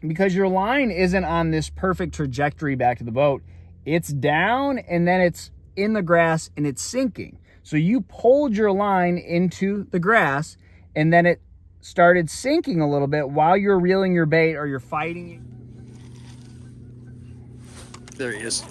because your line isn't on this perfect trajectory back to the boat. It's down and then it's in the grass and it's sinking. So you pulled your line into the grass and then it started sinking a little bit while you're reeling your bait or you're fighting it. There he is.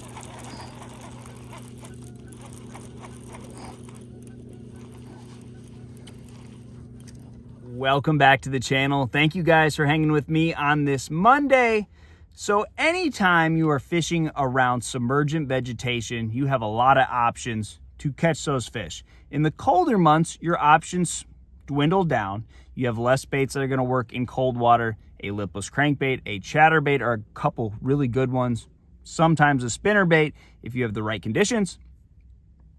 Welcome back to the channel. Thank you guys for hanging with me on this Monday. So anytime you are fishing around submergent vegetation, you have a lot of options to catch those fish. In the colder months, your options dwindle down. You have less baits that are going to work in cold water. A lipless crankbait, a chatterbait are a couple really good ones. Sometimes a spinnerbait if you have the right conditions.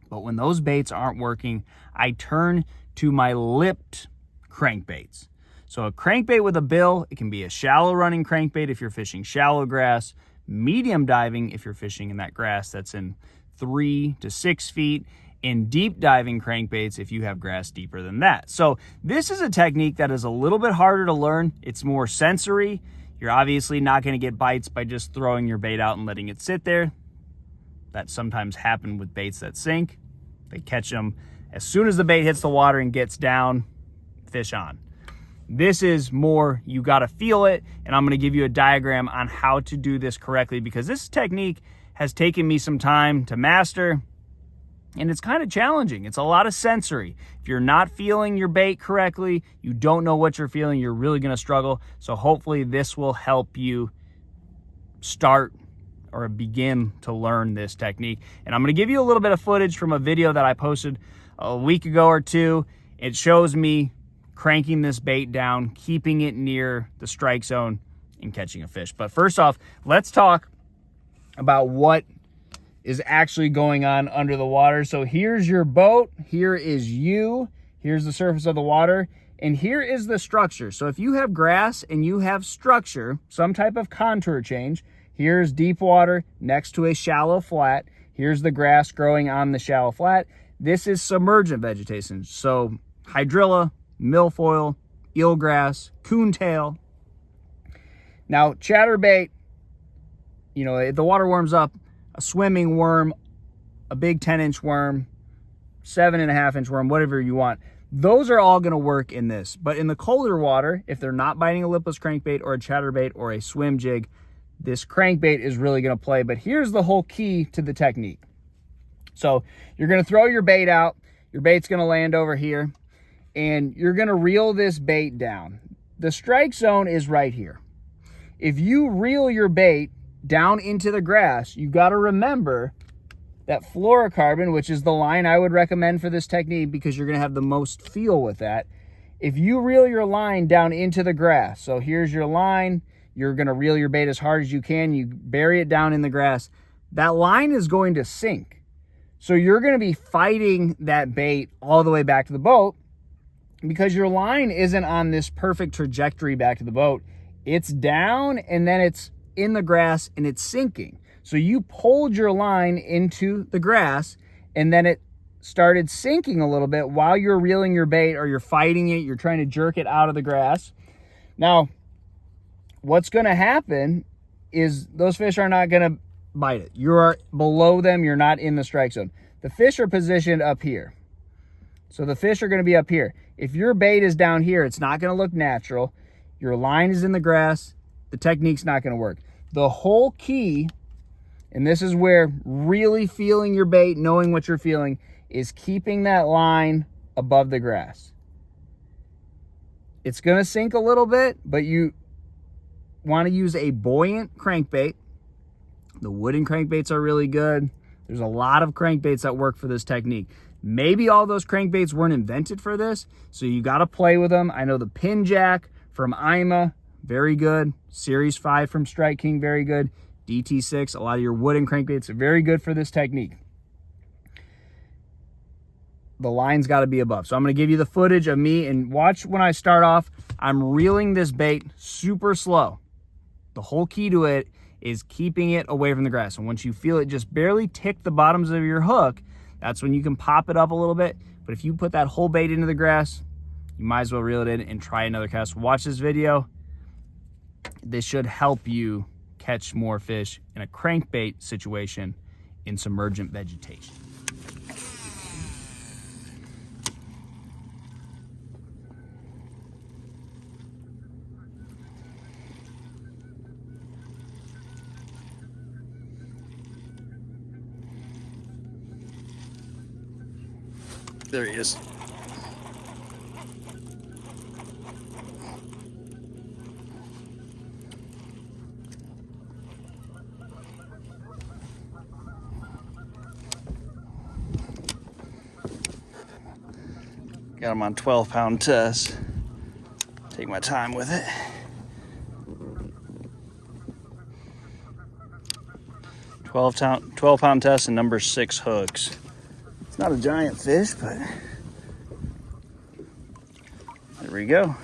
But when those baits aren't working, I turn to my lipped crankbaits. So a crankbait with a bill, it can be a shallow running crankbait if you're fishing shallow grass, medium diving if you're fishing in that grass that's in 3 to 6 feet, and deep diving crankbaits if you have grass deeper than that. So this is a technique that is a little bit harder to learn. It's more sensory. You're obviously not going to get bites by just throwing your bait out and letting it sit there. That sometimes happens with baits that sink. They catch them as soon as the bait hits the water and gets down, fish on. This is more, you got to feel it, and I'm going to give you a diagram on how to do this correctly because this technique has taken me some time to master, and it's kind of challenging. It's a lot of sensory. If you're not feeling your bait correctly, you don't know what you're feeling, you're really going to struggle. So hopefully this will help you start or begin to learn this technique. And I'm going to give you a little bit of footage from a video that I posted a week ago or two. It shows me cranking this bait down, keeping it near the strike zone, and catching a fish. But first off, let's talk about what is actually going on under the water. So here's your boat, here is you, here's the surface of the water, and here is the structure. So if you have grass and you have structure, some type of contour change, here's deep water next to a shallow flat, here's the grass growing on the shallow flat. This is submergent vegetation. So hydrilla, milfoil, eelgrass, coontail. Now, chatterbait, you know, if the water warms up, a swimming worm, a big 10-inch worm, 7.5-inch worm, whatever you want, those are all going to work in this. But in the colder water, if they're not biting a lipless crankbait or a chatterbait or a swim jig, this crankbait is really going to play. But here's the whole key to the technique. So you're going to throw your bait out. Your bait's going to land over here. And you're going to reel this bait down. The strike zone is right here. If you reel your bait down into the grass, you got to remember that fluorocarbon, which is the line I would recommend for this technique because you're going to have the most feel with that. If you reel your line down into the grass, so here's your line, you're going to reel your bait as hard as you can, you bury it down in the grass, that line is going to sink. So you're going to be fighting that bait all the way back to the boat, because your line isn't on this perfect trajectory back to the boat. It's down and then it's in the grass and it's sinking. So you pulled your line into the grass and then it started sinking a little bit while you're reeling your bait or you're fighting it, you're trying to jerk it out of the grass. Now, what's going to happen is those fish are not going to bite it. You're below them, you're not in the strike zone. The fish are positioned up here. So the fish are going to be up here. If your bait is down here, it's not going to look natural. Your line is in the grass. The technique's not going to work. The whole key, and this is where really feeling your bait, knowing what you're feeling, is keeping that line above the grass. It's going to sink a little bit, but you want to use a buoyant crankbait. The wooden crankbaits are really good. There's a lot of crankbaits that work for this technique. Maybe all those crankbaits weren't invented for this, so you got to play with them. I know the Pin Jack from IMA, very good. Series 5 from Strike King, very good. DT6, a lot of your wooden crankbaits are very good for this technique. The line's got to be above. So I'm going to give you the footage of me, and watch when I start off. I'm reeling this bait super slow. The whole key to it is keeping it away from the grass. And once you feel it just barely tick the bottoms of your hook, that's when you can pop it up a little bit. But if you put that whole bait into the grass, you might as well reel it in and try another cast. Watch this video. this should help you catch more fish in a crankbait situation in submergent vegetation. There he is. Got him on 12-pound test. Take my time with it. Twelve-pound test and number 6 hooks. It's not a giant fish, but there we go.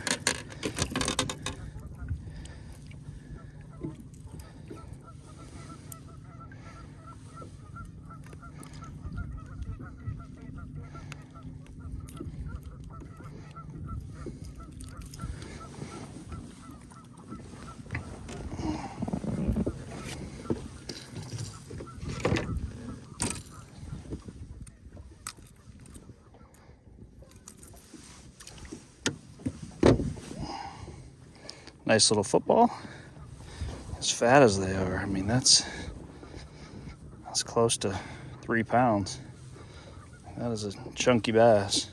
Nice little football. As fat as they are, I mean, that's close to 3 pounds. That is a chunky bass.